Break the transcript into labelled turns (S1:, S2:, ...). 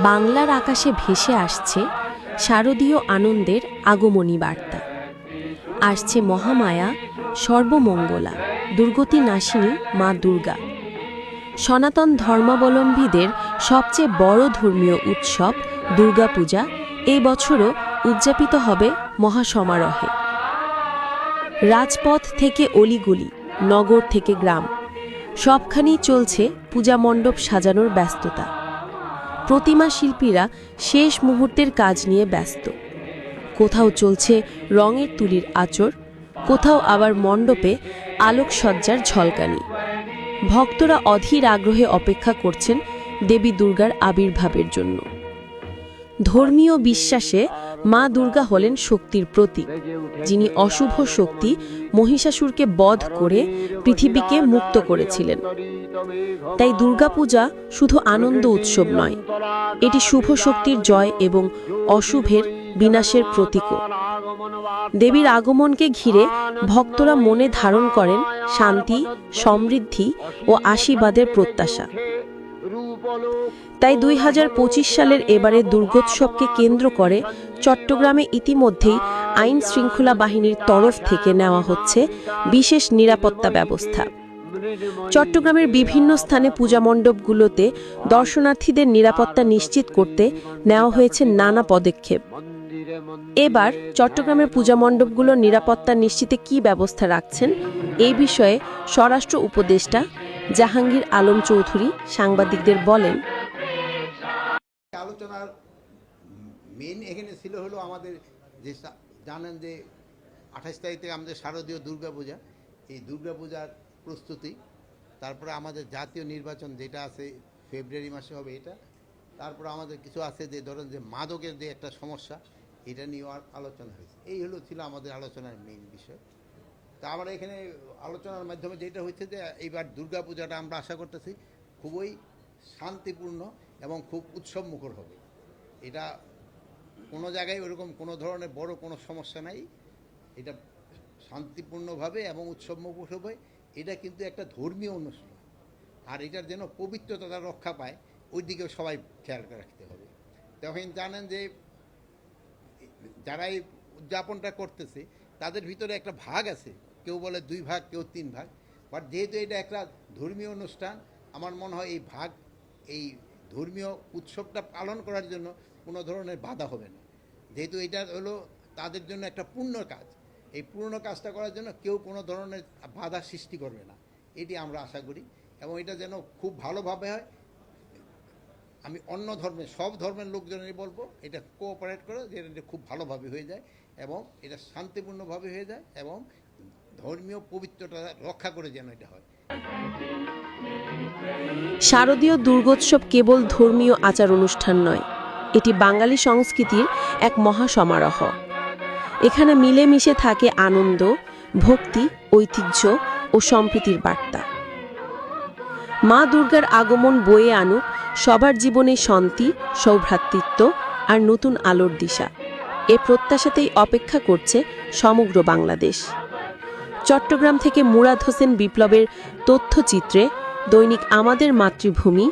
S1: বাংলার আকাশে ভেসে আসছে শারদীয় আনন্দের আগমনী বার্তা। আসছে মহামায়া সর্বমঙ্গলা দুর্গতি নাশিনী মা দুর্গা। সনাতন ধর্মাবলম্বীদের সবচেয়ে বড় ধর্মীয় উৎসব দুর্গাপূজা এই বছরও উদযাপিত হবে মহাসমারোহে। রাজপথ থেকে অলিগলি, নগর থেকে গ্রাম, সবখানেই চলছে পূজা মণ্ডপ সাজানোর ব্যস্ততা। প্রতিমা শিল্পীরা শেষ মুহূর্তের কাজ নিয়ে ব্যস্ত। কোথাও চলছে রঙের তুলির আঁচড়, কোথাও আবার মণ্ডপে আলোকসজ্জার ঝলকানি। ভক্তরা অধীর আগ্রহে অপেক্ষা করছেন দেবী দুর্গার আবির্ভাবের জন্য। ধর্মীয় বিশ্বাসে মা দুর্গা হলেন শক্তির প্রতীক, যিনি অশুভ শক্তি মহিষাসুরকে বধ করে পৃথিবীকে মুক্ত করেছিলেন। তাই দুর্গাপূজা শুধু আনন্দ উৎসব নয়, এটি শুভ শক্তির জয় এবং অশুভের বিনাশের প্রতীকও। দেবীর আগমনকে ঘিরে ভক্তরা মনে ধারণ করেন শান্তি, সমৃদ্ধি ও আশীর্বাদের প্রত্যাশা। তাই ২০২৫ সালের এবারে দুর্গোৎসবকে কেন্দ্র করে চট্টগ্রামে ইতিমধ্যেই আইন শৃঙ্খলা বাহিনীর তরফ থেকে নেওয়া হচ্ছে বিশেষ নিরাপত্তা ব্যবস্থা। চট্টগ্রামের বিভিন্ন স্থানে পূজা মণ্ডপগুলোতে দর্শনার্থীদের নিরাপত্তা নিশ্চিত করতে নেওয়া হয়েছে নানা পদক্ষেপ। এবার চট্টগ্রামের পূজা মণ্ডপগুলোর নিরাপত্তা নিশ্চিতে কী ব্যবস্থা রাখছেন, এই বিষয়ে স্বরাষ্ট্র উপদেষ্টা জাহাঙ্গীর আলম চৌধুরী সাংবাদিকদের বলেন,
S2: আলোচনার মেন এখানে ছিল হলো আমাদের যে জানেন যে 28 তারিখ থেকে আমাদের শারদীয় দুর্গাপূজা, এই দুর্গাপূজার প্রস্তুতি, তারপরে আমাদের জাতীয় নির্বাচন যেটা আছে ফেব্রুয়ারি মাসে হবে এটা, তারপরে আমাদের কিছু আছে যে ধরেন যে মাদকের যে একটা সমস্যা, এটা নিয়েও আলোচনা হয়েছে। এই ছিল আমাদের আলোচনার মেইন বিষয়। তা আমরা এখানে আলোচনার মাধ্যমে যেটা হচ্ছে যে এইবার দুর্গাপূজাটা আমরা আশা করতেছি খুবই শান্তিপূর্ণ এবং খুব উৎসবমুখর হবে। এটা কোনো জায়গায় ওরকম কোনো ধরনের বড় কোনো সমস্যা নাই, এটা শান্তিপূর্ণভাবে এবং উৎসবমুখর হবে। এটা কিন্তু একটা ধর্মীয় অনুষ্ঠান, আর এটার যেন পবিত্রতা রক্ষা পায় ওই দিকেও সবাই খেয়াল রাখতে হবে। তখন জানেন যে যারা এই উদযাপনটা করতেছে তাদের ভিতরে একটা ভাগ আছে, কেউ বলে 2 ভাগ, কেউ 3 ভাগ। বাট যেহেতু এটা একটা ধর্মীয় অনুষ্ঠান, আমার মনে হয় এই ধর্মীয় উৎসবটা পালন করার জন্য কোনো ধরনের বাধা হবে না। যেহেতু এটা হলো তাদের জন্য একটা পূর্ণ কাজ, এই পূর্ণ কাজটা করার জন্য কেউ কোনো ধরনের বাধা সৃষ্টি করবে না, এটি আমরা আশা করি। এবং এটা যেন খুব ভালোভাবে হয়। আমি অন্য ধর্মের সব ধর্মের লোকজনেরই বলবো এটা কোঅপারেট করে যে এটা খুব ভালোভাবে হয়ে যায় এবং এটা শান্তিপূর্ণভাবে হয়ে যায় এবং ধর্মীয় পবিত্রতা রক্ষা করে যেন এটা হয়।
S1: শারদীয় দুর্গোৎসব কেবল ধর্মীয় আচার অনুষ্ঠান নয়, এটি বাঙালি সংস্কৃতির এক মহাসমারোহ। এখানে মিলেমিশে থাকে আনন্দ, ভক্তি, ঐতিহ্য ও সম্প্রীতির বার্তা। মা দুর্গার আগমন বয়ে আনুক সবার জীবনে শান্তি, সৌভ্রাতৃত্ব আর নতুন আলোর দিশা। এ প্রত্যাশাতেই অপেক্ষা করছে সমগ্র বাংলাদেশ। চট্টগ্রাম থেকে মুরাদ হোসেন বিপ্লবের তথ্যচিত্রে দৈনিক আমাদের মাতৃভূমি।